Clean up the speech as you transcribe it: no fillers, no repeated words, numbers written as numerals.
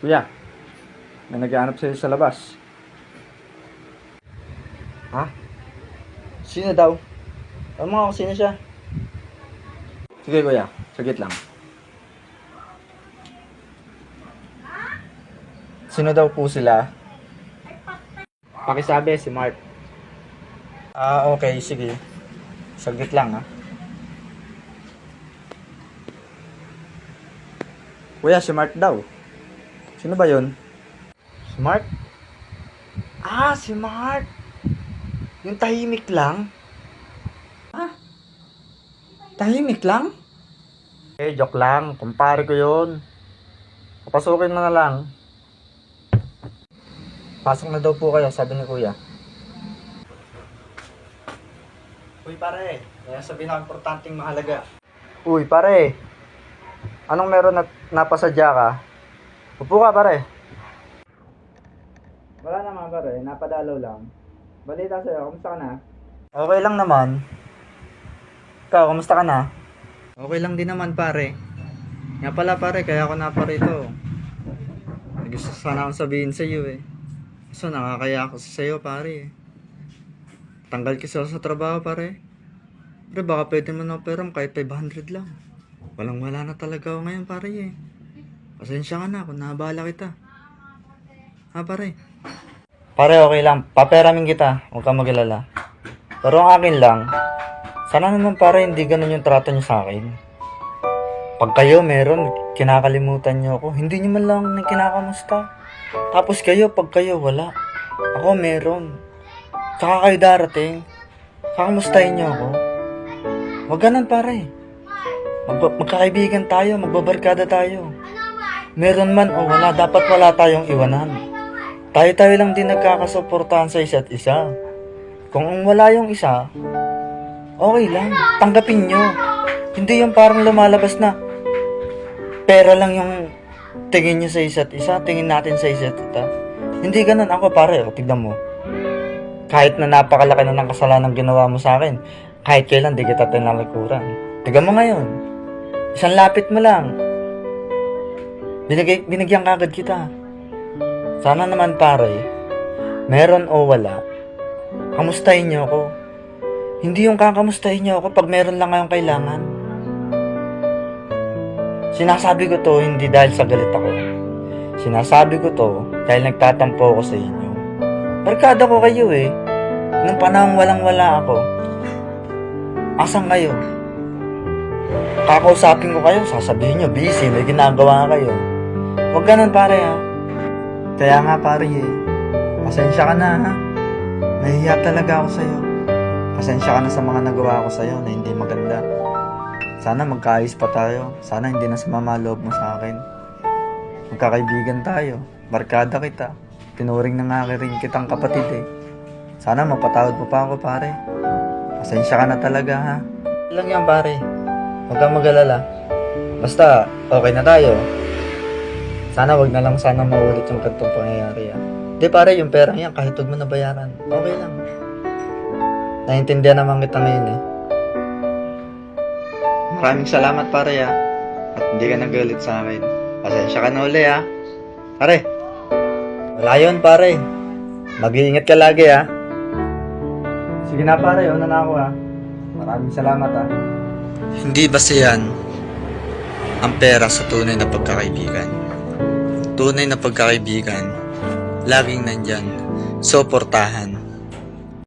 Kuya, may naghahanap sa'yo sa labas. Ha? Sino daw? Ano mga kung sino siya? Sige kuya, sagit lang. Sino daw po sila? Pakisabi si Mark. Okay, sige. Saglit lang, ha? Kuya, si Mark daw. Sino ba yun? Si Mark? Si Mark! Yung tahimik lang? Tahimik lang? Joke lang. Kumpare ko yun. Papasukin mo na lang. Pasok na daw po kayo, sabi ni kuya. Uy pare, kaya sabihin ako importanteng mahalaga. Uy, pare. Anong meron na napasadya ka? Upo ka, pare. Wala naman pare, napadalaw lang. Balita sa'yo, kumusta ka na? Okay lang naman. Ikaw, kamusta ka na? Okay lang din naman pare. Nga pala pare, kaya ako naparito. Gusto sana akong sabihin sa iyo eh. So nakakaya ako sa iyo pare. Tanggal kasi ako sa trabaho pare. Pero baka pwede mo na operam kahit 500 lang. Walang wala na talaga ako ngayon pare eh. Pasensya ka na kung naabala kita. Ha pare? Pare, okay lang. Paperamin kita. Huwag kang mag-alala. Pero ang akin lang, sana naman pare hindi ganun yung trato niyo sa akin. Pag kayo meron, kinakalimutan niyo ako. Hindi niyo man lang kinakamusta. Tapos kayo, pag kayo wala. Ako meron. Tsaka kayo darating. Kakamustahin niyo ako. Huwag ganun pare. Magkakaibigan tayo, magbabarkada tayo. Meron man o wala, dapat wala tayong iwanan. Tayo-tayo lang din nagkakasuportahan sa isa't isa. Kung wala yung isa, okay lang, tanggapin nyo. Hindi yung parang lumalabas na pera lang yung tingin nyo sa isa't isa, tingin natin sa isa't isa. Hindi ganun. Ako pare, tignan mo. Kahit na napakalaki na ng kasalanan ginawa mo sa akin, kahit kailan di kita tinalikuran. Tignan mo ngayon. Isang lapit mo lang. Binigyan kagad kita. Sana naman pare, meron o wala, kamustahin niyo ako. Hindi yung kakamustahin niyo ako pag meron lang kayong kailangan. Sinasabi ko to hindi dahil sa galit ako. Sinasabi ko to dahil nagtatampo ako sa inyo. Barkada ko kayo eh. Nung panahon walang-wala ako. Asan kayo? Kakausapin ko kayo, sasabihin nyo, busy, may ginagawa kayo. Huwag ganun pare ha. Kaya nga pare eh, pasensya ka na ha. Nahihiya talaga ako sa'yo. Pasensya ka na sa mga nagawa ko sa'yo na hindi maganda. Sana magkaayos pa tayo. Sana hindi na sumama loob mo sa akin. Magkakaibigan tayo. Barkada kita. Tinuring na nga rin kitang kapatid eh. Sana mapatawad mo pa ako pare. Pasensya ka na talaga ha. Lang yan pare. Huwag kang mag-alala. Basta okay na tayo. Sana wag na lang sana maulit yung kantong pangyayari ah. Di pare, yung pera yan kahit huwag mo na bayaran, okay lang. Naiintindihan naman kita ngayon eh. Maraming salamat pare ah. At hindi ka nagalit sa akin. Pasensya ka na uli ah. Pare, wala yun pare. Mag-iingat ka lagi ah. Sige na pare, una na ako ah. Maraming salamat ah. Hindi basta yan ang pera sa tunay na pagkakaibigan. Tunay na pagkakaibigan, laging nandyan, suportahan.